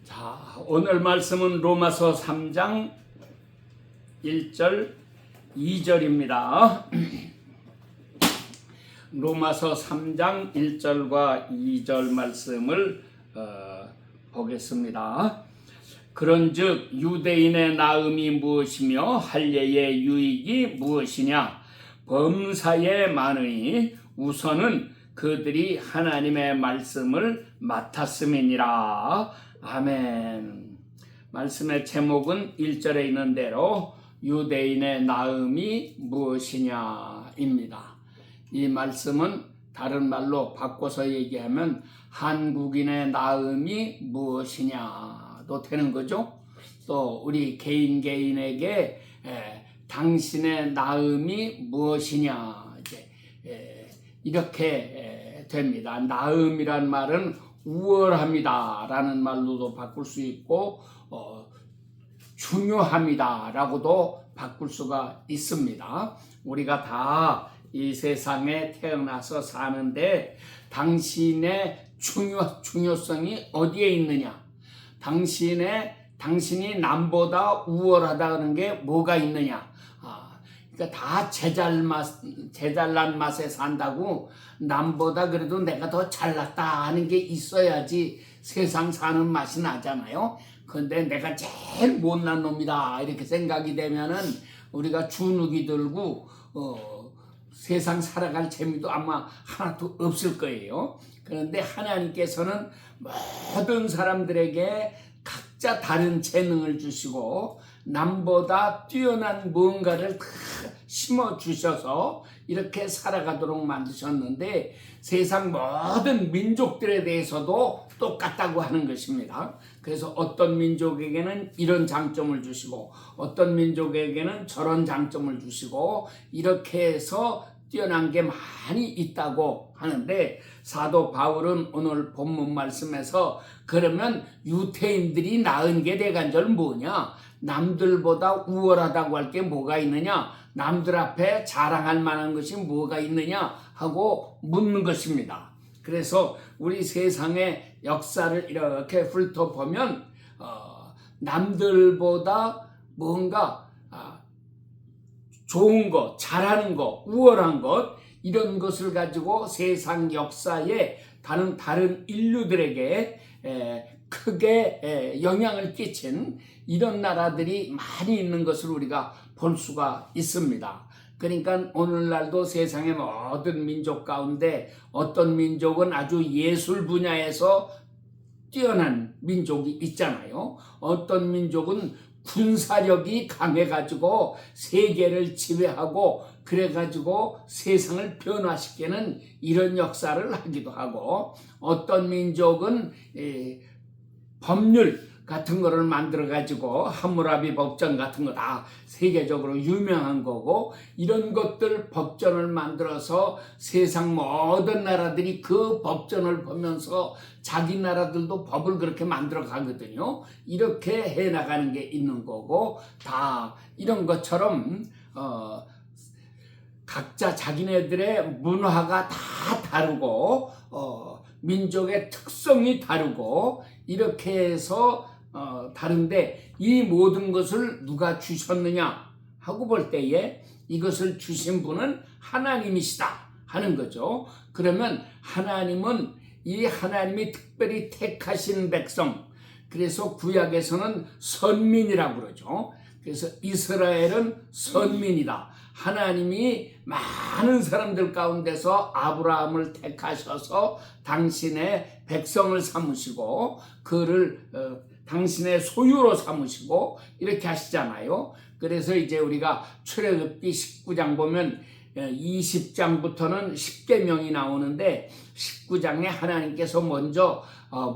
자, 오늘 말씀은 로마서 3장 1절 2절입니다. 로마서 3장 1절과 2절 말씀을 보겠습니다. 그런즉 유대인의 나음이 무엇이며 할례의 유익이 무엇이냐? 범사에 많으니 우선은 그들이 하나님의 말씀을 맡았음이니라. 아멘. 말씀의 제목은 1절에 있는 대로 유대인의 나음이 무엇이냐입니다. 이 말씀은 다른 말로 바꿔서 얘기하면 한국인의 나음이 무엇이냐도 되는 거죠. 또 우리 개인에게 당신의 나음이 무엇이냐 이렇게 됩니다. 나음이란 말은 우월합니다 라는 말로도 바꿀 수 있고 중요합니다 라고도 바꿀 수가 있습니다. 우리가 다 이 세상에 태어나서 사는데 당신의 중요성이 어디에 있느냐? 당신이 남보다 우월하다는 게 뭐가 있느냐? 그러니까 다 제잘난 맛에 산다고 남보다 그래도 내가 더 잘났다 하는 게 있어야지 세상 사는 맛이 나잖아요. 근데 내가 제일 못난 놈이다 이렇게 생각이 되면은 우리가 주눅이 들고 세상 살아갈 재미도 아마 하나도 없을 거예요. 그런데 하나님께서는 모든 사람들에게 각자 다른 재능을 주시고 남보다 뛰어난 뭔가를 다 심어주셔서 이렇게 살아가도록 만드셨는데 세상 모든 민족들에 대해서도 똑같다고 하는 것입니다. 그래서 어떤 민족에게는 이런 장점을 주시고 어떤 민족에게는 저런 장점을 주시고 이렇게 해서 뛰어난 게 많이 있다고 하는데 사도 바울은 오늘 본문 말씀에서 그러면 유대인들이 나은 게 대간절 뭐냐? 남들보다 우월하다고 할 게 뭐가 있느냐? 남들 앞에 자랑할 만한 것이 뭐가 있느냐? 하고 묻는 것입니다. 그래서 우리 세상의 역사를 이렇게 훑어보면 남들보다 뭔가 좋은 것, 잘하는 것, 우월한 것 이런 것을 가지고 세상 역사에 다른 인류들에게 크게 영향을 끼친 이런 나라들이 많이 있는 것을 우리가 볼 수가 있습니다. 그러니까 오늘날도 세상의 모든 민족 가운데 어떤 민족은 아주 예술 분야에서 뛰어난 민족이 있잖아요. 어떤 민족은 군사력이 강해가지고 세계를 지배하고 그래가지고 세상을 변화시키는 이런 역사를 하기도 하고 어떤 민족은 법률 같은 거를 만들어가지고 함무라비 법전 같은 거 다 세계적으로 유명한 거고 이런 것들 법전을 만들어서 세상 모든 나라들이 그 법전을 보면서 자기 나라들도 법을 그렇게 만들어 가거든요. 이렇게 해나가는 게 있는 거고 다 이런 것처럼 각자 자기네들의 문화가 다 다르고 민족의 특성이 다르고 이렇게 해서 다른데 이 모든 것을 누가 주셨느냐 하고 볼 때에 이것을 주신 분은 하나님이시다 하는 거죠. 그러면 하나님은 이 하나님이 특별히 택하신 백성, 그래서 구약에서는 선민이라고 그러죠. 그래서 이스라엘은 선민이다. 하나님이 많은 사람들 가운데서 아브라함을 택하셔서 당신의 백성을 삼으시고 그를 당신의 소유로 삼으시고 이렇게 하시잖아요. 그래서 이제 우리가 출애굽기 19장 보면 20장부터는 10계명이 나오는데 19장에 하나님께서 먼저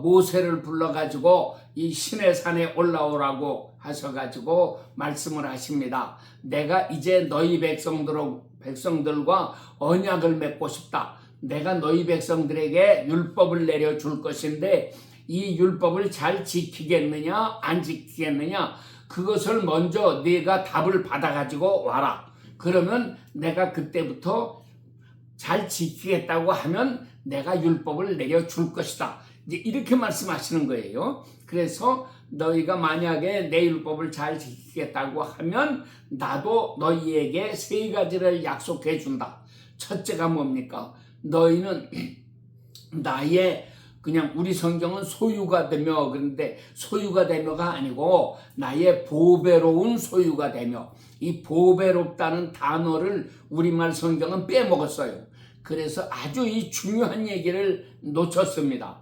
모세를 불러가지고 이 시내산에 올라오라고 하셔가지고 말씀을 하십니다. 내가 이제 너희 백성들과 언약을 맺고 싶다. 내가 너희 백성들에게 율법을 내려줄 것인데 이 율법을 잘 지키겠느냐 안 지키겠느냐 그것을 먼저 네가 답을 받아가지고 와라. 그러면 내가 그때부터 잘 지키겠다고 하면 내가 율법을 내려줄 것이다. 이제 이렇게 말씀하시는 거예요. 그래서 너희가 만약에 내 율법을 잘 지키겠다고 하면 나도 너희에게 세 가지를 약속해 준다. 첫째가 뭡니까? 너희는 나의, 그냥 우리 성경은 소유가 되며, 그런데 소유가 되며가 아니고 나의 보배로운 소유가 되며, 이 보배롭다는 단어를 우리말 성경은 빼먹었어요. 그래서 아주 이 중요한 얘기를 놓쳤습니다.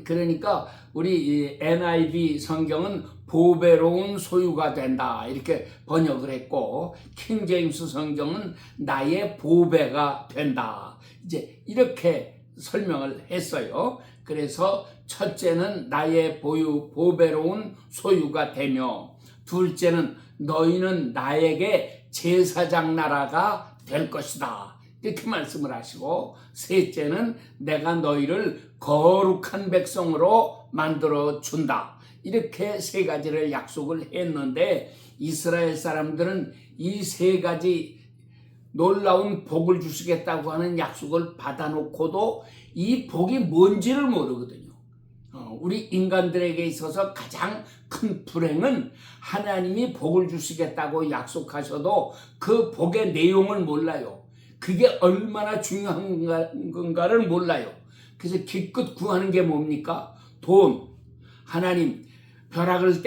그러니까 우리 NIV 성경은 보배로운 소유가 된다 이렇게 번역을 했고, 킹제임스 성경은 나의 보배가 된다 이제 이렇게 설명을 했어요. 그래서 첫째는 나의 보배로운 소유가 되며, 둘째는 너희는 나에게 제사장 나라가 될 것이다 이렇게 말씀을 하시고, 셋째는 내가 너희를 거룩한 백성으로 만들어 준다 이렇게 세 가지를 약속을 했는데, 이스라엘 사람들은 이 세 가지 놀라운 복을 주시겠다고 하는 약속을 받아놓고도 이 복이 뭔지를 모르거든요. 우리 인간들에게 있어서 가장 큰 불행은 하나님이 복을 주시겠다고 약속하셔도 그 복의 내용을 몰라요. 그게 얼마나 중요한 건가를 몰라요. 그래서 기껏 구하는 게 뭡니까? 돈. 하나님 벼락을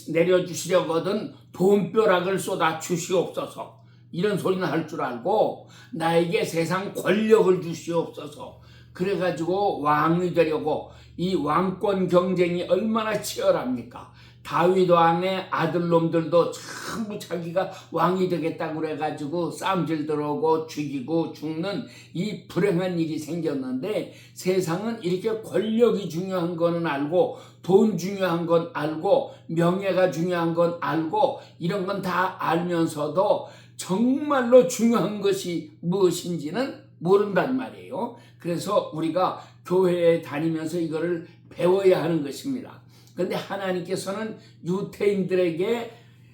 내려주시려거든 돈벼락을 쏟아 주시옵소서. 이런 소리는 할 줄 알고, 나에게 세상 권력을 주시옵소서. 그래가지고 왕이 되려고, 이 왕권 경쟁이 얼마나 치열합니까? 다윗 왕의 아들놈들도 전부 자기가 왕이 되겠다고 그래가지고 싸움질 들어오고 죽이고 죽는 이 불행한 일이 생겼는데, 세상은 이렇게 권력이 중요한 거는 알고, 돈 중요한 건 알고, 명예가 중요한 건 알고, 이런 건 다 알면서도 정말로 중요한 것이 무엇인지는 모른단 말이에요. 그래서 우리가 교회에 다니면서 이거를 배워야 하는 것입니다. 그런데 하나님께서는 유대인들에게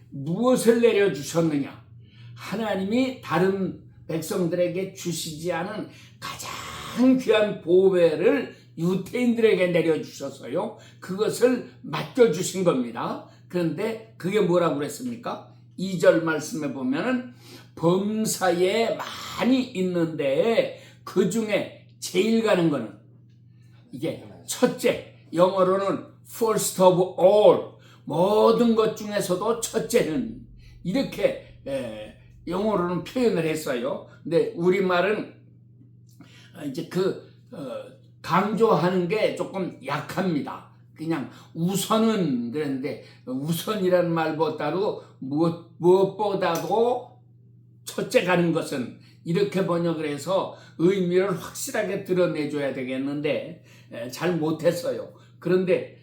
무엇을 내려주셨느냐? 하나님이 다른 백성들에게 주시지 않은 가장 귀한 보배를 유대인들에게 내려주셔서요, 그것을 맡겨주신 겁니다. 그런데 그게 뭐라고 그랬습니까? 2절 말씀에 보면은 범사에 많이 있는데 그 중에 제일 가는 거는, 이게 첫째, 영어로는 first of all, 모든 것 중에서도 첫째는, 이렇게 영어로는 표현을 했어요. 근데 우리말은 이제 강조하는 게 조금 약합니다. 그냥 우선은, 그랬는데 우선이라는 말보다도 무엇보다도 첫째 가는 것은, 이렇게 번역을 해서 의미를 확실하게 드러내줘야 되겠는데 잘 못했어요. 그런데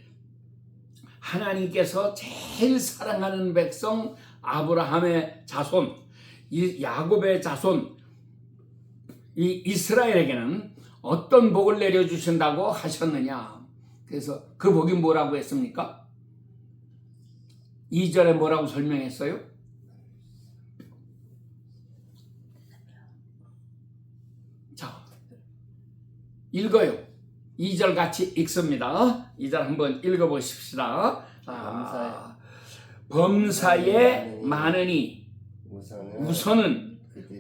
하나님께서 제일 사랑하는 백성 아브라함의 자손, 이 야곱의 자손, 이 이스라엘에게는 어떤 복을 내려주신다고 하셨느냐? 그래서 그 복이 뭐라고 했습니까? 2절에 뭐라고 설명했어요? 자, 읽어요. 2절 같이 읽습니다. 2절 한번 읽어보십시다. 범사에 많으니,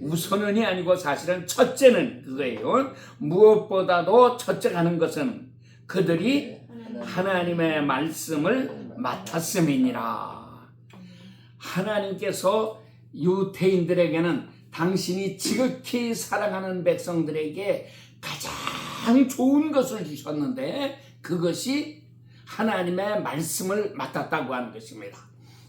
우선은이 아니고 사실은 첫째는 그거예요. 무엇보다도 첫째 가는 것은 그들이 하나님의 말씀을 맡았음이니라. 하나님께서 유대인들에게는 당신이 지극히 사랑하는 백성들에게 가장 좋은 것을 주셨는데, 그것이 하나님의 말씀을 맡았다고 하는 것입니다.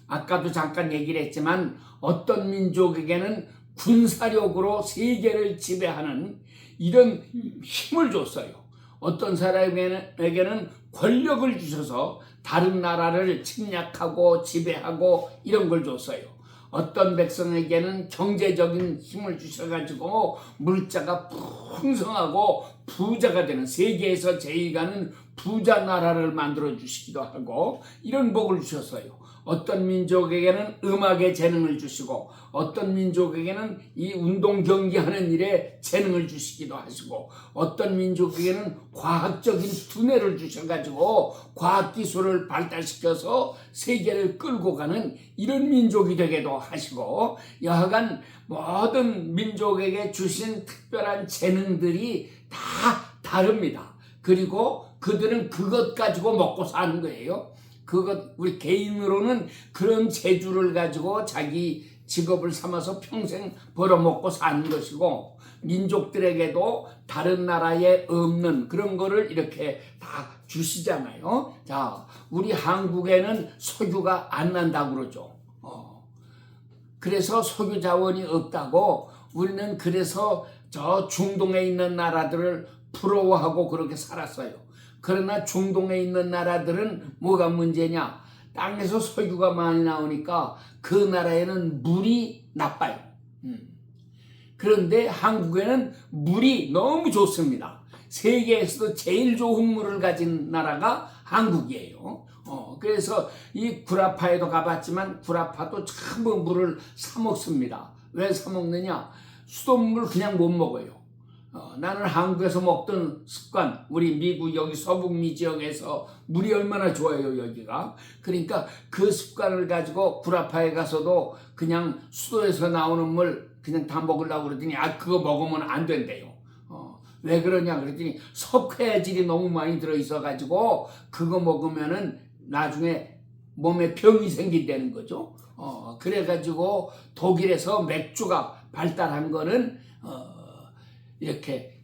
아까도 잠깐 얘기를 했지만 어떤 민족에게는 군사력으로 세계를 지배하는 이런 힘을 줬어요. 어떤 사람에게는 권력을 주셔서 다른 나라를 침략하고 지배하고 이런 걸 줬어요. 어떤 백성에게는 경제적인 힘을 주셔가지고 물자가 풍성하고 부자가 되는, 세계에서 제일 가는 부자 나라를 만들어 주시기도 하고 이런 복을 주셨어요. 어떤 민족에게는 음악의 재능을 주시고 어떤 민족에게는 이 운동 경기하는 일에 재능을 주시기도 하시고 어떤 민족에게는 과학적인 두뇌를 주셔가지고 과학기술을 발달시켜서 세계를 끌고 가는 이런 민족이 되게도 하시고, 여하간 모든 민족에게 주신 특별한 재능들이 다 다릅니다. 그리고 그들은 그것 가지고 먹고 사는 거예요. 우리 개인으로는 그런 재주를 가지고 자기 직업을 삼아서 평생 벌어먹고 사는 것이고, 민족들에게도 다른 나라에 없는 그런 거를 이렇게 다 주시잖아요. 자, 우리 한국에는 석유가 안 난다고 그러죠. 그래서 석유 자원이 없다고 우리는 그래서 저 중동에 있는 나라들을 부러워하고 그렇게 살았어요. 그러나 중동에 있는 나라들은 뭐가 문제냐? 땅에서 석유가 많이 나오니까 그 나라에는 물이 나빠요. 그런데 한국에는 물이 너무 좋습니다. 세계에서도 제일 좋은 물을 가진 나라가 한국이에요. 그래서 이 구라파에도 가봤지만 구라파도 전부 물을 사 먹습니다. 왜 사 먹느냐? 수돗물 그냥 못 먹어요. 나는 한국에서 먹던 습관, 우리 미국 여기 서북미 지역에서 물이 얼마나 좋아요, 여기가. 그러니까 그 습관을 가지고 구라파에 가서도 그냥 수도에서 나오는 물 그냥 다 먹으려고 그러더니 그거 먹으면 안 된대요. 왜 그러냐 그랬더니 석회질이 너무 많이 들어있어가지고 그거 먹으면은 나중에 몸에 병이 생긴다는 거죠. 그래가지고 독일에서 맥주가 발달한 거는 이렇게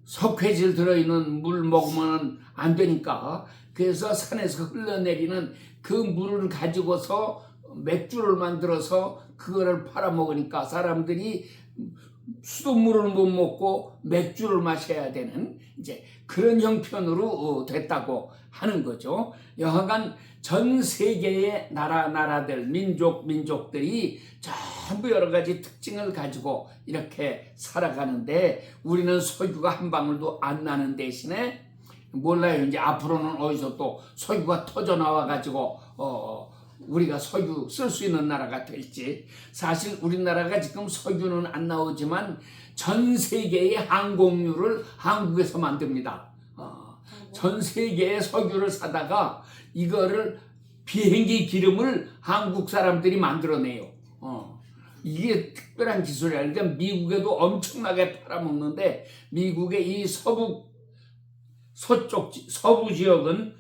석회질 들어있는 물 먹으면 안 되니까, 그래서 산에서 흘러내리는 그 물을 가지고서 맥주를 만들어서 그거를 팔아 먹으니까 사람들이 수돗물을 못 먹고 맥주를 마셔야 되는 이제 그런 형편으로 됐다고 하는 거죠. 여하간 전 세계의 나라들, 민족들이 전부 여러 가지 특징을 가지고 이렇게 살아가는데 우리는 석유가 한 방울도 안 나는 대신에 몰라요. 이제 앞으로는 어디서 또 석유가 터져 나와가지고 우리가 석유 쓸 수 있는 나라가 될지. 사실 우리나라가 지금 석유는 안 나오지만 전 세계의 항공유를 한국에서 만듭니다. 전 세계의 석유를 사다가 이거를 비행기 기름을 한국 사람들이 만들어내요. 이게 특별한 기술이야. 그러니까 미국에도 엄청나게 팔아먹는데 미국의 이 서부 지역은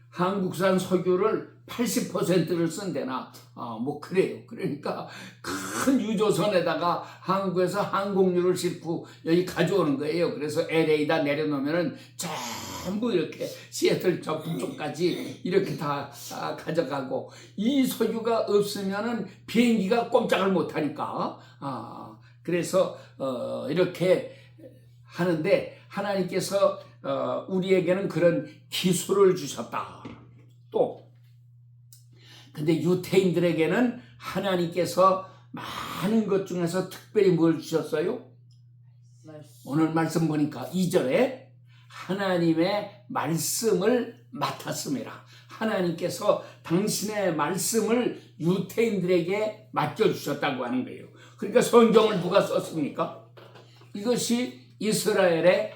한국산 석유를 80%를 쓴대나 뭐 그래요. 그러니까 큰 유조선에다가 한국에서 항공유를 싣고 여기 가져오는 거예요. 그래서 LA다 내려놓으면은 전부 이렇게 시애틀 저 북쪽까지 이렇게 다 가져가고, 이 석유가 없으면은 비행기가 꼼짝을 못하니까 그래서 이렇게 하는데 하나님께서 우리에게는 그런 기술을 주셨다. 또 근데 유태인들에게는 하나님께서 많은 것 중에서 특별히 뭘 주셨어요? 오늘 말씀 보니까 2절에 하나님의 말씀을 맡았습니다. 하나님께서 당신의 말씀을 유태인들에게 맡겨주셨다고 하는 거예요. 그러니까 성경을 누가 썼습니까? 이것이 이스라엘의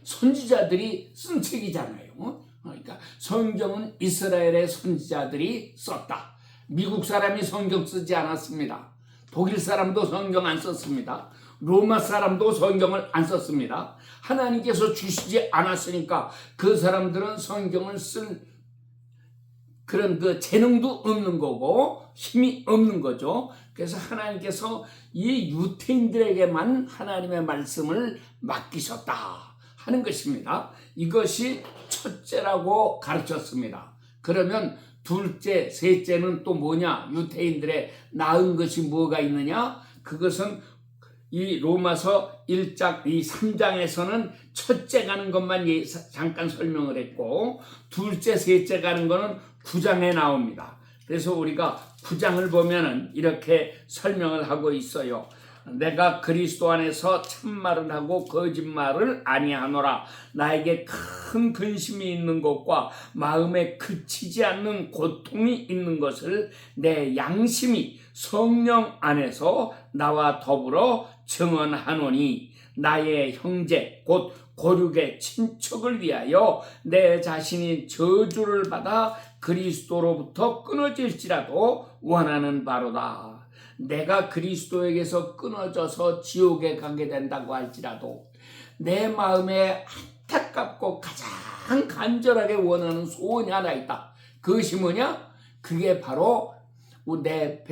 선지자들이 쓴 책이잖아요. 그러니까 성경은 이스라엘의 선지자들이 썼다. 미국 사람이 성경 쓰지 않았습니다. 독일 사람도 성경 안 썼습니다. 로마 사람도 성경을 안 썼습니다. 하나님께서 주시지 않았으니까 그 사람들은 성경을 쓸 그런 그 재능도 없는 거고 힘이 없는 거죠. 그래서 하나님께서 이 유태인들에게만 하나님의 말씀을 맡기셨다 하는 것입니다. 이것이 첫째라고 가르쳤습니다. 그러면 둘째, 셋째는 또 뭐냐? 유태인들의 나은 것이 뭐가 있느냐? 그것은 이 로마서 1장, 이 3장에서는 첫째 가는 것만 잠깐 설명을 했고, 둘째, 셋째 가는 거는 9장에 나옵니다. 그래서 우리가 9장을 보면은 이렇게 설명을 하고 있어요. 내가 그리스도 안에서 참말을 하고 거짓말을 아니하노라. 나에게 큰 근심이 있는 것과 마음에 그치지 않는 고통이 있는 것을 내 양심이 성령 안에서 나와 더불어 증언하노니, 나의 형제 곧 고륙의 친척을 위하여 내 자신이 저주를 받아 그리스도로부터 끊어질지라도 원하는 바로다. 내가 그리스도에게서 끊어져서 지옥에 가게 된다고 할지라도 내 마음에 안타깝고 가장 간절하게 원하는 소원이 하나 있다. 그것이 뭐냐? 그게 바로 내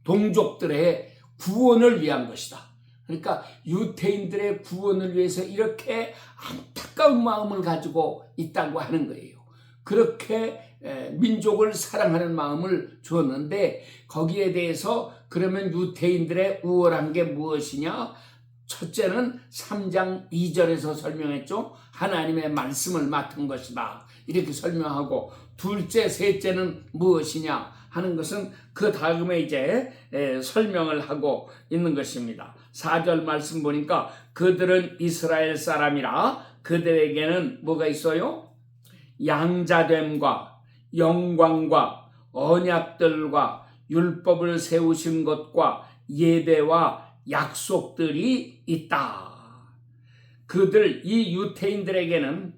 동족들의 구원을 위한 것이다. 그러니까 유대인들의 구원을 위해서 이렇게 안타까운 마음을 가지고 있다고 하는 거예요. 그렇게 민족을 사랑하는 마음을 주었는데, 거기에 대해서 그러면 유대인들의 우월한 게 무엇이냐? 첫째는 3장 2절에서 설명했죠. 하나님의 말씀을 맡은 것이다, 이렇게 설명하고, 둘째, 셋째는 무엇이냐 하는 것은 그 다음에 이제 설명을 하고 있는 것입니다. 4절 말씀 보니까 그들은 이스라엘 사람이라 그들에게는 뭐가 있어요? 양자됨과 영광과 언약들과 율법을 세우신 것과 예배와 약속들이 있다. 그들, 이 유대인들에게는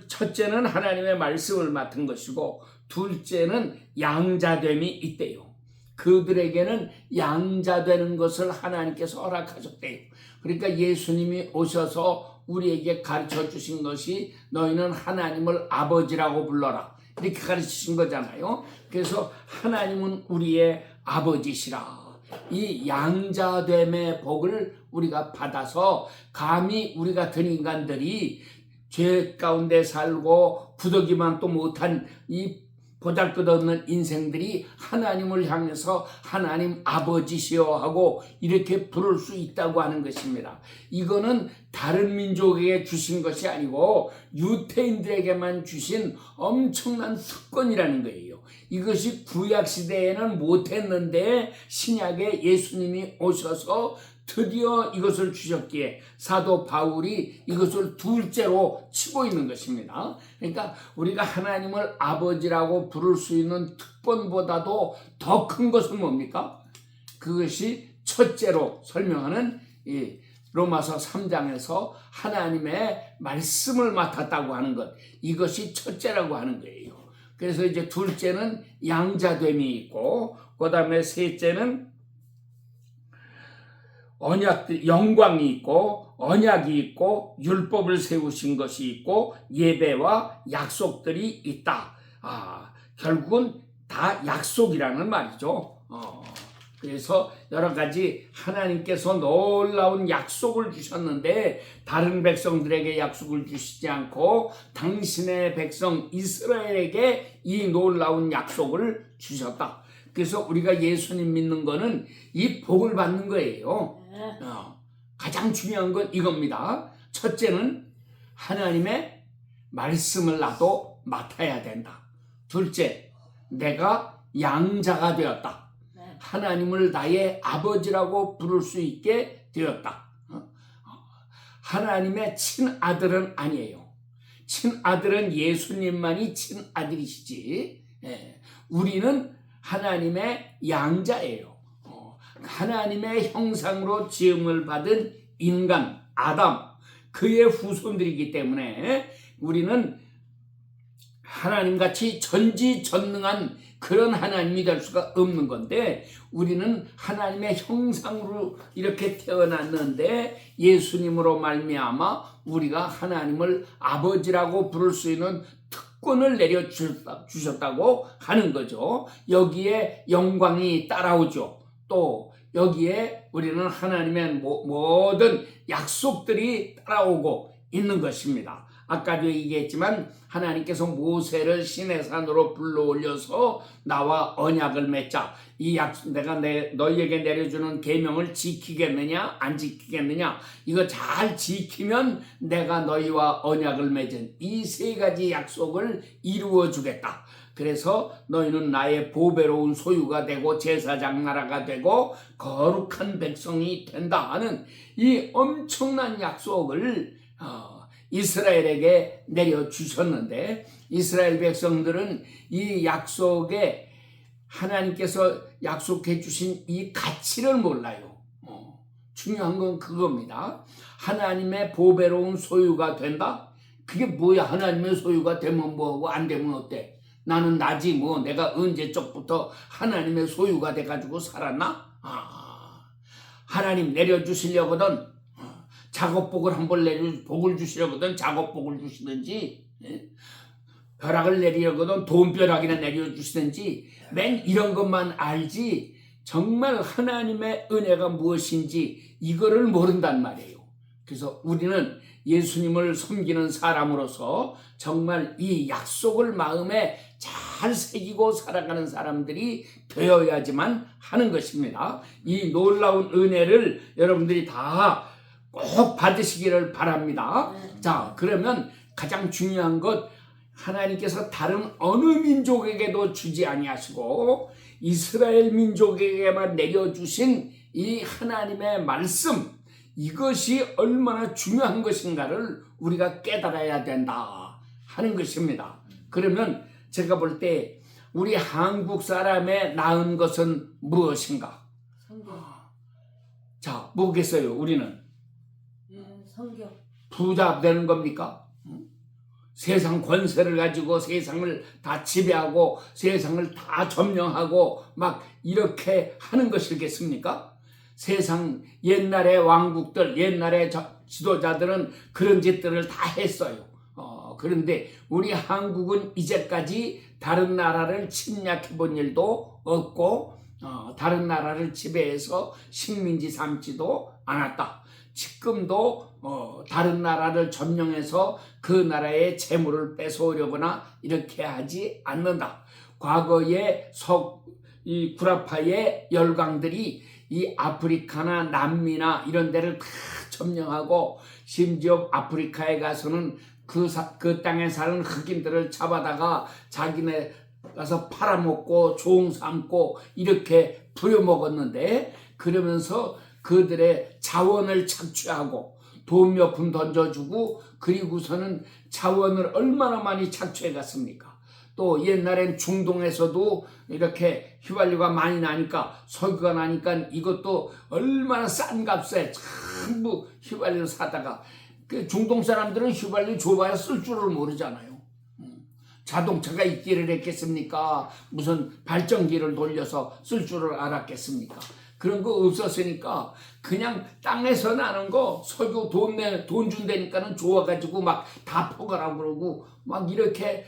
첫째는 하나님의 말씀을 맡은 것이고, 둘째는 양자됨이 있대요. 그들에게는 양자되는 것을 하나님께서 허락하셨대요. 그러니까 예수님이 오셔서 우리에게 가르쳐 주신 것이 너희는 하나님을 아버지라고 불러라, 이렇게 가르치신 거잖아요. 그래서 하나님은 우리의 아버지시라. 이 양자됨의 복을 우리가 받아서 감히 우리 같은 인간들이 죄 가운데 살고 부득이만 또 못한 이 보잘것없는 인생들이 하나님을 향해서 하나님 아버지시여 하고 이렇게 부를 수 있다고 하는 것입니다. 이거는 다른 민족에게 주신 것이 아니고 유대인들에게만 주신 엄청난 특권이라는 거예요. 이것이 구약시대에는 못했는데 신약에 예수님이 오셔서 드디어 이것을 주셨기에 사도 바울이 이것을 둘째로 치고 있는 것입니다. 그러니까 우리가 하나님을 아버지라고 부를 수 있는 특권보다도 더 큰 것은 뭡니까? 그것이 첫째로 설명하는 이 로마서 3장에서 하나님의 말씀을 맡았다고 하는 것, 이것이 첫째라고 하는 거예요. 그래서 이제 둘째는 양자됨이 있고, 그 다음에 셋째는 언약들, 영광이 있고 언약이 있고 율법을 세우신 것이 있고 예배와 약속들이 있다. 결국은 다 약속이라는 말이죠. 그래서 여러 가지 하나님께서 놀라운 약속을 주셨는데 다른 백성들에게 약속을 주시지 않고 당신의 백성 이스라엘에게 이 놀라운 약속을 주셨다. 그래서 우리가 예수님 믿는 거는 이 복을 받는 거예요. 가장 중요한 건 이겁니다. 첫째는 하나님의 말씀을 나도 맡아야 된다. 둘째, 내가 양자가 되었다. 하나님을 나의 아버지라고 부를 수 있게 되었다. 하나님의 친아들은 아니에요. 친아들은 예수님만이 친아들이시지, 우리는 하나님의 양자예요. 하나님의 형상으로 지음을 받은 인간 아담, 그의 후손들이기 때문에 우리는 하나님같이 전지전능한 그런 하나님이 될 수가 없는 건데, 우리는 하나님의 형상으로 이렇게 태어났는데 예수님으로 말미암아 우리가 하나님을 아버지라고 부를 수 있는 특권을 내려주셨다고 하는 거죠. 여기에 영광이 따라오죠. 또 여기에 우리는 하나님의 모든 약속들이 따라오고 있는 것입니다. 아까도 얘기했지만 하나님께서 모세를 시내산으로 불러올려서 나와 언약을 맺자. 이 내가 너희에게 내려주는 계명을 지키겠느냐 안 지키겠느냐, 이거 잘 지키면 내가 너희와 언약을 맺은 이 세 가지 약속을 이루어 주겠다. 그래서 너희는 나의 보배로운 소유가 되고 제사장 나라가 되고 거룩한 백성이 된다 하는 이 엄청난 약속을 이스라엘에게 내려주셨는데, 이스라엘 백성들은 이 약속에 하나님께서 약속해 주신 이 가치를 몰라요. 중요한 건 그겁니다. 하나님의 보배로운 소유가 된다? 그게 뭐야? 하나님의 소유가 되면 뭐하고 안 되면 어때? 나는 나지 뭐, 내가 언제적부터 하나님의 소유가 돼가지고 살았나? 하나님 내려주시려거든 작업복을 한번 복을 주시려거든 작업복을 주시든지, 벼락을 내리려거든 돈벼락이나 내려주시든지, 맨 이런 것만 알지 정말 하나님의 은혜가 무엇인지 이거를 모른단 말이에요. 그래서 우리는 예수님을 섬기는 사람으로서 정말 이 약속을 마음에 잘 새기고 살아가는 사람들이 되어야지만 하는 것입니다. 이 놀라운 은혜를 여러분들이 다 꼭 받으시기를 바랍니다. 자, 그러면 가장 중요한 것, 하나님께서 다른 어느 민족에게도 주지 아니하시고 이스라엘 민족에게만 내려주신 이 하나님의 말씀, 이것이 얼마나 중요한 것인가를 우리가 깨달아야 된다 하는 것입니다. 그러면 제가 볼 때 우리 한국 사람의 나은 것은 무엇인가? 성경. 자, 뭐겠어요? 우리는 성경. 부자 되는 겁니까? 세상 권세를 가지고 세상을 다 지배하고 세상을 다 점령하고 막 이렇게 하는 것이겠습니까? 세상 옛날의 왕국들, 옛날의 지도자들은 그런 짓들을 다 했어요. 그런데 우리 한국은 이제까지 다른 나라를 침략해 본 일도 없고 다른 나라를 지배해서 식민지 삼지도 않았다. 지금도 다른 나라를 점령해서 그 나라의 재물을 뺏어오려거나 이렇게 하지 않는다. 과거에 이 구라파의 열강들이 이 아프리카나 남미나 이런 데를 다 점령하고 심지어 아프리카에 가서는 그 땅에 사는 흑인들을 잡아다가 자기네 가서 팔아먹고 종 삼고 이렇게 부려먹었는데, 그러면서 그들의 자원을 착취하고 돈 몇 푼 던져주고 그리고서는 자원을 얼마나 많이 착취해 갔습니까? 또 옛날엔 중동에서도 이렇게 휘발유가 많이 나니까, 석유가 나니까 이것도 얼마나 싼 값에 전부 휘발유를 사다가, 그 중동 사람들은 휘발유 줘봐야 쓸 줄을 모르잖아요. 자동차가 있기를 했겠습니까? 무슨 발전기를 돌려서 쓸 줄을 알았겠습니까? 그런 거 없었으니까 그냥 땅에서 나는 거 석유 돈 준다니까는 좋아가지고 막 다 퍼가라고 그러고 막 이렇게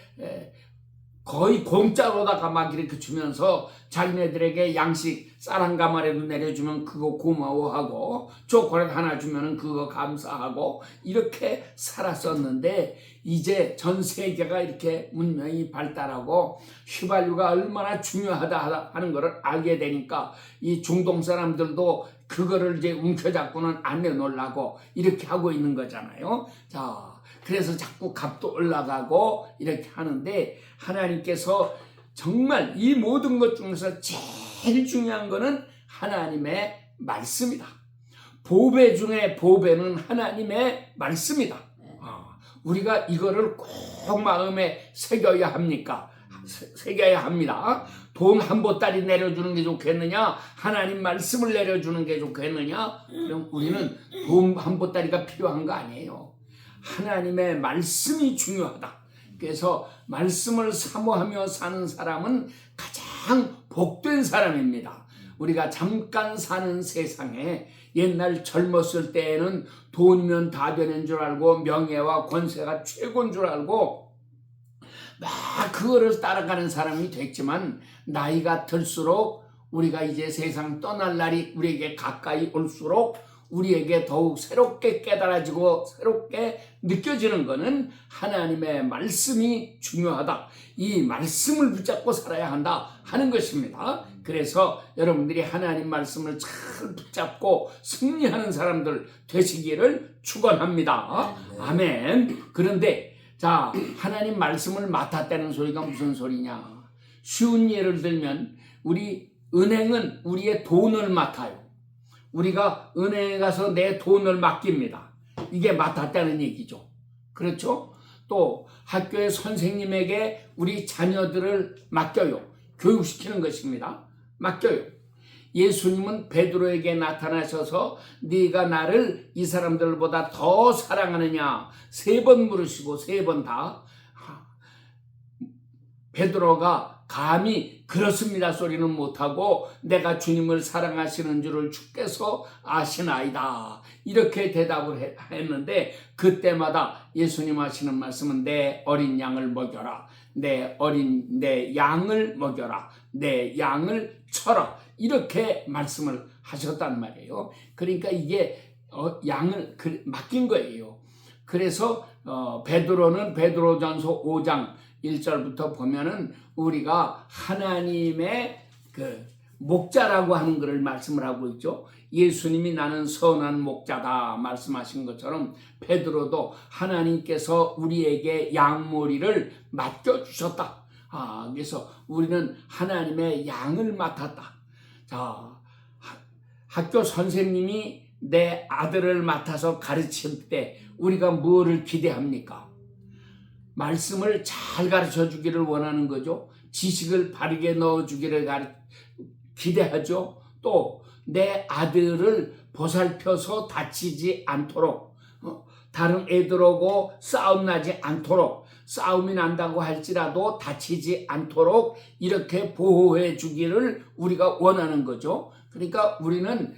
거의 공짜로다가 막 이렇게 주면서 자기네들에게 양식 쌀 한 가마라도 내려주면 그거 고마워하고 초콜릿 하나 주면 그거 감사하고 이렇게 살았었는데, 이제 전 세계가 이렇게 문명이 발달하고 휘발유가 얼마나 중요하다 하는 것을 알게 되니까 이 중동 사람들도 그거를 이제 움켜잡고는 안 내놓으려고 이렇게 하고 있는 거잖아요. 자, 그래서 자꾸 값도 올라가고 이렇게 하는데, 하나님께서 정말 이 모든 것 중에서 제일 중요한 거는 하나님의 말씀이다. 보배 중에 보배는 하나님의 말씀이다. 우리가 이거를 꼭 마음에 새겨야 합니까? 새겨야 합니다. 돈 한 보따리 내려주는 게 좋겠느냐? 하나님 말씀을 내려주는 게 좋겠느냐? 그럼 우리는 돈 한 보따리가 필요한 거 아니에요. 하나님의 말씀이 중요하다. 그래서 말씀을 사모하며 사는 사람은 가장 복된 사람입니다. 우리가 잠깐 사는 세상에 옛날 젊었을 때에는 돈이면 다 되는 줄 알고 명예와 권세가 최고인 줄 알고 막 그거를 따라가는 사람이 됐지만, 나이가 들수록 우리가 이제 세상 떠날 날이 우리에게 가까이 올수록 우리에게 더욱 새롭게 깨달아지고 새롭게 느껴지는 것은 하나님의 말씀이 중요하다. 이 말씀을 붙잡고 살아야 한다 하는 것입니다. 그래서 여러분들이 하나님 말씀을 잘 붙잡고 승리하는 사람들 되시기를 축원합니다. 아멘. 그런데 자, 하나님 말씀을 맡았다는 소리가 무슨 소리냐? 쉬운 예를 들면 우리 은행은 우리의 돈을 맡아요. 우리가 은행에 가서 내 돈을 맡깁니다. 이게 맡았다는 얘기죠. 그렇죠? 또 학교의 선생님에게 우리 자녀들을 맡겨요. 교육시키는 것입니다. 맡겨요. 예수님은 베드로에게 나타나셔서 네가 나를 이 사람들보다 더 사랑하느냐 3번 물으시고 3번 다 베드로가 감히 그렇습니다 소리는 못하고 내가 주님을 사랑하시는 줄을 주께서 아시나이다 이렇게 대답을 했는데 그때마다 예수님 하시는 말씀은 내 어린 양을 먹여라 내 양을 먹여라 내 양을 쳐라 이렇게 말씀을 하셨단 말이에요. 그러니까 이게 양을 맡긴 거예요. 그래서 베드로는 베드로전서 5장 1절부터 보면은 우리가 하나님의 그 목자라고 하는 것을 말씀을 하고 있죠. 예수님이 나는 선한 목자다 말씀하신 것처럼 베드로도 하나님께서 우리에게 양머리를 맡겨주셨다. 그래서 우리는 하나님의 양을 맡았다. 자, 학교 선생님이 내 아들을 맡아서 가르칠 때 우리가 뭐를 기대합니까? 말씀을 잘 가르쳐 주기를 원하는 거죠. 지식을 바르게 넣어 주기를 기대하죠. 또 내 아들을 보살펴서 다치지 않도록 다른 애들하고 싸움 나지 않도록 싸움이 난다고 할지라도 다치지 않도록 이렇게 보호해 주기를 우리가 원하는 거죠. 그러니까 우리는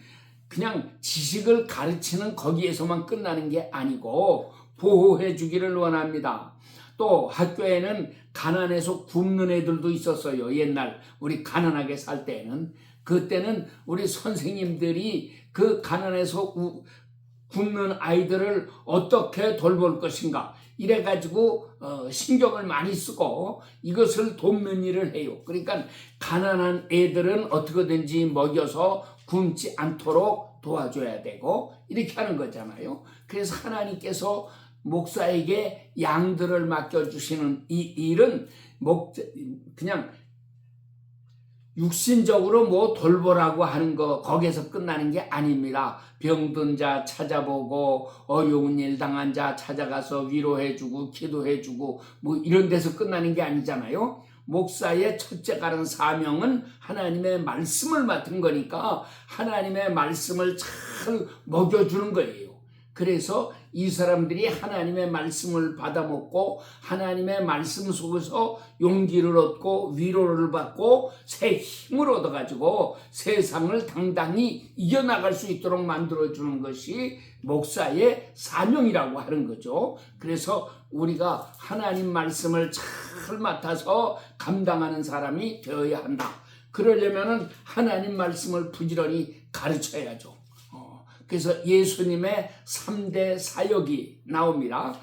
그냥 지식을 가르치는 거기에서만 끝나는 게 아니고 보호해 주기를 원합니다. 또 학교에는 가난해서 굶는 애들도 있었어요. 옛날 우리 가난하게 살 때는. 그때는 우리 선생님들이 그 가난해서 굶는 아이들을 어떻게 돌볼 것인가 이래가지고 신경을 많이 쓰고 이것을 돕는 일을 해요. 그러니까 가난한 애들은 어떻게든지 먹여서 굶지 않도록 도와줘야 되고 이렇게 하는 거잖아요. 그래서 하나님께서 목사에게 양들을 맡겨주시는 이 일은 그냥 육신적으로 뭐 돌보라고 하는 거 거기에서 끝나는 게 아닙니다. 병든 자 찾아보고 어려운 일 당한 자 찾아가서 위로해주고 기도해주고 뭐 이런 데서 끝나는 게 아니잖아요. 목사의 첫째 가는 사명은 하나님의 말씀을 맡은 거니까 하나님의 말씀을 잘 먹여주는 거예요. 그래서 이 사람들이 하나님의 말씀을 받아먹고 하나님의 말씀 속에서 용기를 얻고 위로를 받고 새 힘을 얻어가지고 세상을 당당히 이겨나갈 수 있도록 만들어주는 것이 목사의 사명이라고 하는 거죠. 그래서 우리가 하나님 말씀을 잘 맡아서 감당하는 사람이 되어야 한다. 그러려면 하나님 말씀을 부지런히 가르쳐야죠. 그래서 예수님의 3대 사역이 나옵니다.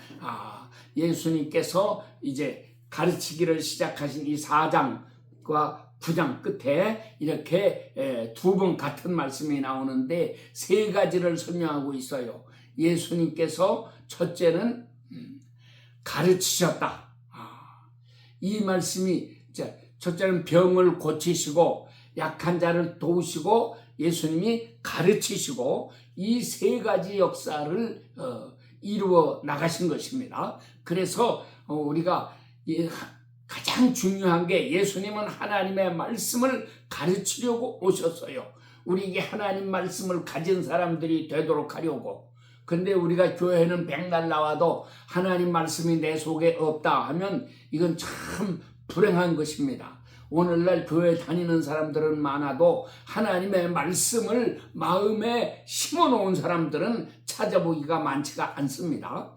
예수님께서 이제 가르치기를 시작하신 이 4장과 9장 끝에 이렇게 2번 같은 말씀이 나오는데 3가지를 설명하고 있어요. 예수님께서 첫째는 가르치셨다. 이 말씀이 첫째는 병을 고치시고 약한 자를 도우시고 예수님이 가르치시고 이 3가지 역사를 이루어 나가신 것입니다. 그래서 우리가 가장 중요한 게 예수님은 하나님의 말씀을 가르치려고 오셨어요. 우리에게 하나님 말씀을 가진 사람들이 되도록 하려고. 근데 우리가 교회는 백날 나와도 하나님 말씀이 내 속에 없다 하면 이건 참 불행한 것입니다. 오늘날 교회 다니는 사람들은 많아도 하나님의 말씀을 마음에 심어놓은 사람들은 찾아보기가 많지가 않습니다.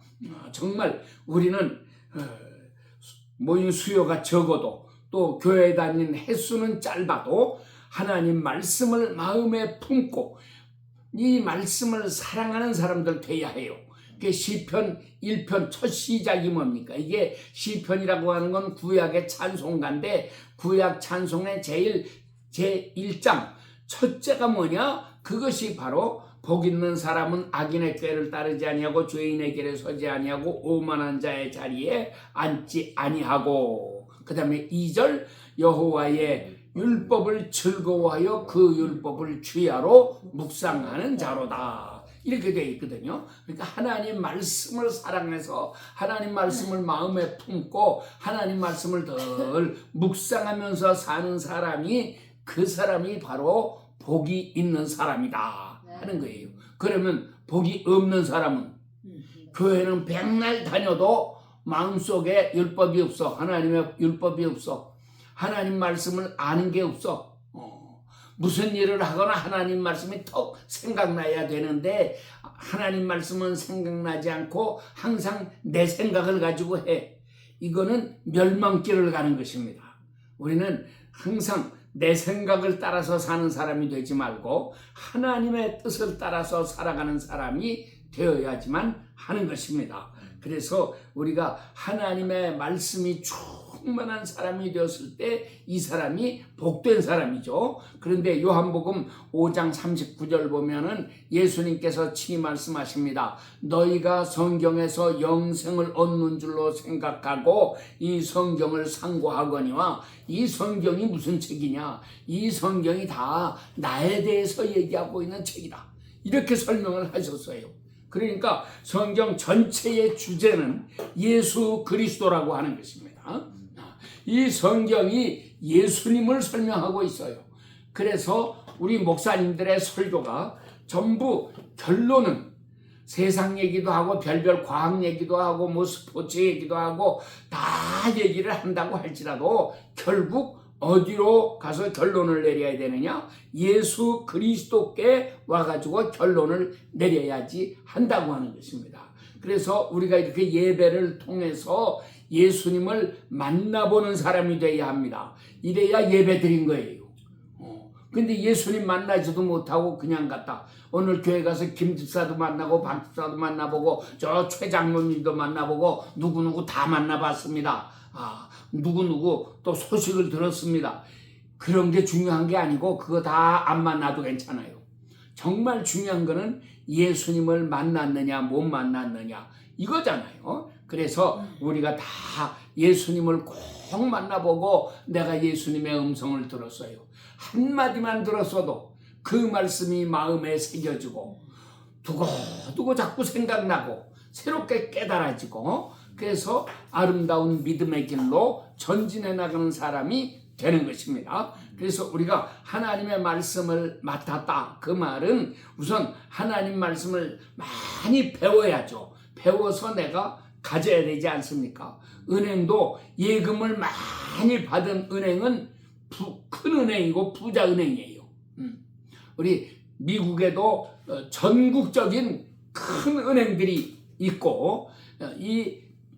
정말 우리는 모인 수요가 적어도 또 교회 다니는 횟수는 짧아도 하나님 말씀을 마음에 품고 이 말씀을 사랑하는 사람들 돼야 해요. 그 시편 1편 첫 시작이 뭡니까? 이게 시편이라고 하는 건 구약의 찬송가인데 구약 찬송의 제1장 첫째가 뭐냐? 그것이 바로 복 있는 사람은 악인의 꾀를 따르지 아니하고 죄인의 길에 서지 아니하고 오만한 자의 자리에 앉지 아니하고, 그 다음에 2절 여호와의 율법을 즐거워하여 그 율법을 주야로 묵상하는 자로다. 이렇게 되어 있거든요. 그러니까 하나님 말씀을 사랑해서 하나님 말씀을 마음에 품고 하나님 말씀을 늘 묵상하면서 사는 사람이, 그 사람이 바로 복이 있는 사람이다 하는 거예요. 그러면 복이 없는 사람은 교회는 백날 다녀도 마음속에 율법이 없어. 하나님의 율법이 없어. 하나님 말씀을 아는 게 없어. 무슨 일을 하거나 하나님 말씀이 턱 생각나야 되는데 하나님 말씀은 생각나지 않고 항상 내 생각을 가지고 해. 이거는 멸망길을 가는 것입니다. 우리는 항상 내 생각을 따라서 사는 사람이 되지 말고 하나님의 뜻을 따라서 살아가는 사람이 되어야지만 하는 것입니다. 그래서 우리가 하나님의 말씀이 충만한 사람이 되었을 때 이 사람이 복된 사람이죠. 그런데 요한복음 5장 39절 보면은 예수님께서 친히 말씀하십니다. 너희가 성경에서 영생을 얻는 줄로 생각하고 이 성경을 상고하거니와, 이 성경이 무슨 책이냐? 이 성경이 다 나에 대해서 얘기하고 있는 책이다. 이렇게 설명을 하셨어요. 그러니까 성경 전체의 주제는 예수 그리스도라고 하는 것입니다. 이 성경이 예수님을 설명하고 있어요. 그래서 우리 목사님들의 설교가 전부 결론은 세상 얘기도 하고 별별 과학 얘기도 하고 뭐 스포츠 얘기도 하고 다 얘기를 한다고 할지라도 결국 어디로 가서 결론을 내려야 되느냐? 예수 그리스도께 와가지고 결론을 내려야지 한다고 하는 것입니다. 그래서 우리가 이렇게 예배를 통해서 예수님을 만나보는 사람이 되어야 합니다. 이래야 예배 드린 거예요. 근데 예수님 만나지도 못하고 그냥 갔다. 오늘 교회 가서 김 집사도 만나고 박 집사도 만나보고 저 최 장로님도 만나보고 누구누구 다 만나봤습니다. 누구누구 또 소식을 들었습니다. 그런 게 중요한 게 아니고 그거 다 안 만나도 괜찮아요. 정말 중요한 거는 예수님을 만났느냐 못 만났느냐 이거잖아요. 그래서 우리가 다 예수님을 꼭 만나보고 내가 예수님의 음성을 들었어요. 한마디만 들었어도 그 말씀이 마음에 새겨지고 두고두고 자꾸 생각나고 새롭게 깨달아지고, 그래서 아름다운 믿음의 길로 전진해 나가는 사람이 되는 것입니다. 그래서 우리가 하나님의 말씀을 맡았다. 그 말은 우선 하나님 말씀을 많이 배워야죠. 배워서 내가 가져야 되지 않습니까? 은행도 예금을 많이 받은 은행은 큰 은행이고 부자 은행이에요. 우리 미국에도 전국적인 큰 은행들이 있고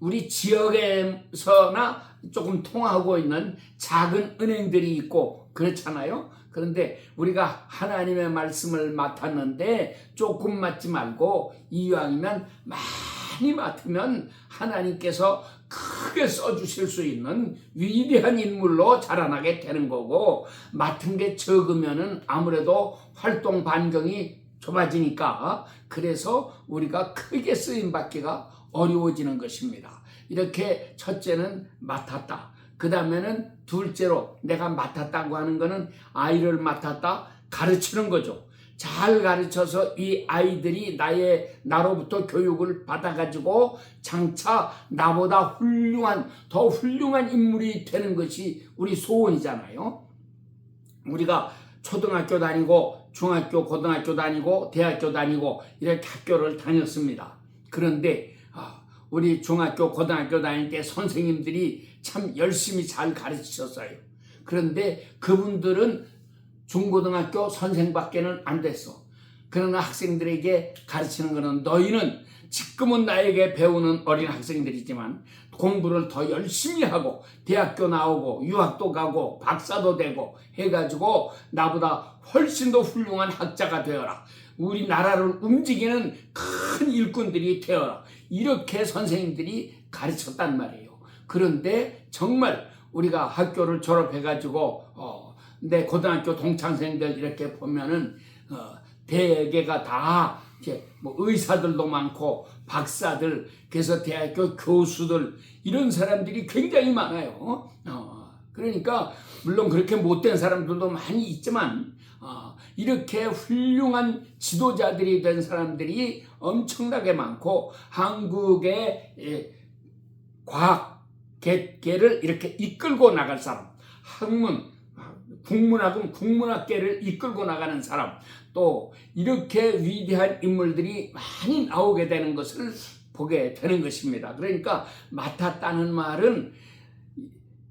우리 지역에서나 조금 통하고 있는 작은 은행들이 있고 그렇잖아요. 그런데 우리가 하나님의 말씀을 맡았는데 조금 맡지 말고 이왕이면 많이 맡으면 하나님께서 크게 써주실 수 있는 위대한 인물로 자라나게 되는 거고, 맡은 게 적으면은 아무래도 활동 반경이 좁아지니까 그래서 우리가 크게 쓰임 받기가 어려워지는 것입니다. 이렇게 첫째는 맡았다. 그 다음에는 둘째로 내가 맡았다고 하는 거는 아이를 맡았다, 가르치는 거죠. 잘 가르쳐서 이 아이들이 나로부터 교육을 받아가지고 장차 나보다 더 훌륭한 인물이 되는 것이 우리 소원이잖아요. 우리가 초등학교 다니고 중학교, 고등학교 다니고 대학교 다니고 이렇게 학교를 다녔습니다. 그런데 우리 중학교, 고등학교 다닐 때 선생님들이 참 열심히 잘 가르치셨어요. 그런데 그분들은 중고등학교 선생밖에는 안 됐어. 그러나 학생들에게 가르치는 것은 너희는 지금은 나에게 배우는 어린 학생들이지만 공부를 더 열심히 하고 대학교 나오고 유학도 가고 박사도 되고 해가지고 나보다 훨씬 더 훌륭한 학자가 되어라. 우리나라를 움직이는 큰 일꾼들이 되어라. 이렇게 선생님들이 가르쳤단 말이에요. 그런데 정말 우리가 학교를 졸업해가지고 내 고등학교 동창생들 이렇게 보면은 대개가 다 이제 뭐 의사들도 많고 박사들, 그래서 대학교 교수들, 이런 사람들이 굉장히 많아요. 그러니까 물론 그렇게 못된 사람들도 많이 있지만 이렇게 훌륭한 지도자들이 된 사람들이 엄청나게 많고 한국의 과학계를 이렇게 이끌고 나갈 사람, 국문학은 국문학계를 이끌고 나가는 사람, 또 이렇게 위대한 인물들이 많이 나오게 되는 것을 보게 되는 것입니다. 그러니까 맡았다는 말은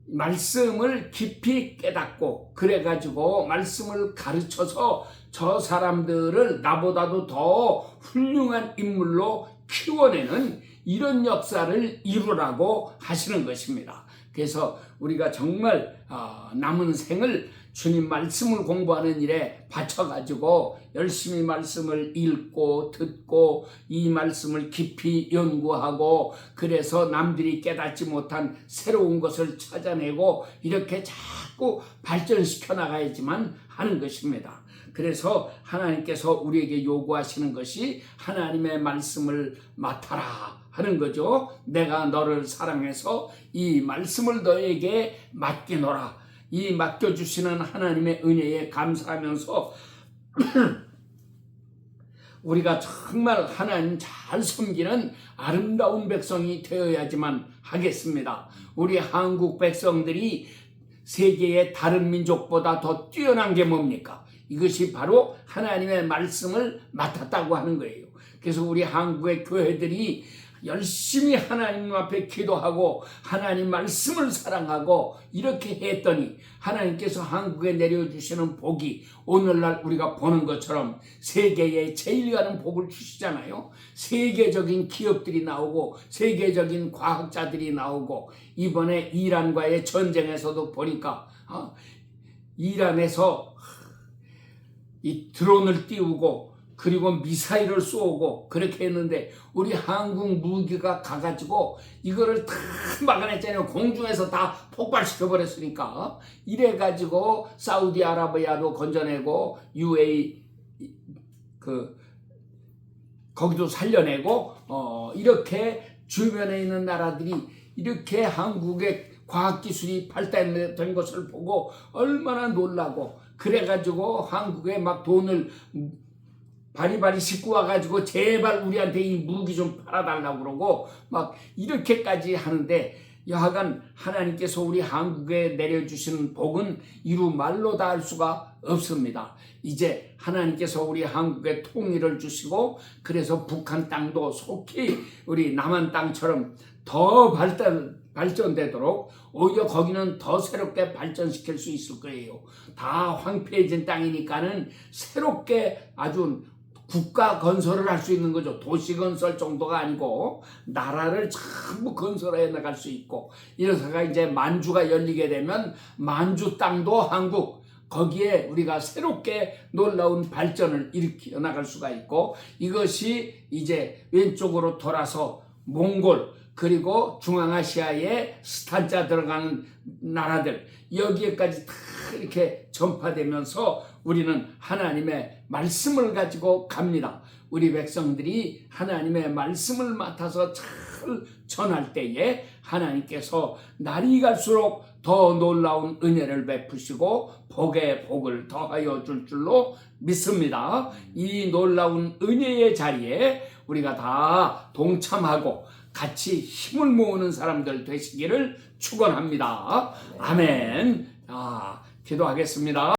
말씀을 깊이 깨닫고 그래가지고 말씀을 가르쳐서 저 사람들을 나보다도 더 훌륭한 인물로 키워내는 이런 역사를 이루라고 하시는 것입니다. 그래서 우리가 정말 남은 생을 주님 말씀을 공부하는 일에 바쳐가지고 열심히 말씀을 읽고 듣고 이 말씀을 깊이 연구하고 그래서 남들이 깨닫지 못한 새로운 것을 찾아내고 이렇게 자꾸 발전시켜 나가야지만 하는 것입니다. 그래서 하나님께서 우리에게 요구하시는 것이 하나님의 말씀을 맡아라 하는 거죠. 내가 너를 사랑해서 이 말씀을 너에게 맡기노라. 이 맡겨주시는 하나님의 은혜에 감사하면서 우리가 정말 하나님 잘 섬기는 아름다운 백성이 되어야지만 하겠습니다. 우리 한국 백성들이 세계의 다른 민족보다 더 뛰어난 게 뭡니까? 이것이 바로 하나님의 말씀을 맡았다고 하는 거예요. 그래서 우리 한국의 교회들이 열심히 하나님 앞에 기도하고 하나님 말씀을 사랑하고 이렇게 했더니 하나님께서 한국에 내려주시는 복이 오늘날 우리가 보는 것처럼 세계에 제일 가는 복을 주시잖아요. 세계적인 기업들이 나오고 세계적인 과학자들이 나오고 이번에 이란과의 전쟁에서도 보니까 이란에서 이 드론을 띄우고 그리고 미사일을 쏘고 그렇게 했는데 우리 한국 무기가 가가지고 이거를 다 막아냈잖아요. 공중에서 다 폭발시켜 버렸으니까. 이래가지고 사우디아라비아도 건져내고 UAE 거기도 살려내고 이렇게 주변에 있는 나라들이 이렇게 한국의 과학기술이 발달된 것을 보고 얼마나 놀라고 그래가지고 한국에 막 돈을 바리바리 싣고 와가지고 제발 우리한테 이 무기 좀 팔아달라고 그러고 막 이렇게까지 하는데 여하간 하나님께서 우리 한국에 내려주시는 복은 이루 말로 다 할 수가 없습니다. 이제 하나님께서 우리 한국에 통일을 주시고 그래서 북한 땅도 속히 우리 남한 땅처럼 더 발전되도록 오히려 거기는 더 새롭게 발전시킬 수 있을 거예요. 다 황폐해진 땅이니까는 새롭게 아주 국가 건설을 할 수 있는 거죠. 도시 건설 정도가 아니고 나라를 전부 건설해 나갈 수 있고 이래서가 이제 만주가 열리게 되면 만주 땅도 한국 거기에 우리가 새롭게 놀라운 발전을 일으켜 나갈 수가 있고 이것이 이제 왼쪽으로 돌아서 몽골 그리고 중앙아시아의 스탄자 들어가는 나라들 여기에까지 다 이렇게 전파되면서 우리는 하나님의 말씀을 가지고 갑니다. 우리 백성들이 하나님의 말씀을 맡아서 잘 전할 때에 하나님께서 날이 갈수록 더 놀라운 은혜를 베푸시고 복의 복을 더하여 줄 줄로 믿습니다. 이 놀라운 은혜의 자리에 우리가 다 동참하고 같이 힘을 모으는 사람들 되시기를 축원합니다. 아멘. 기도하겠습니다.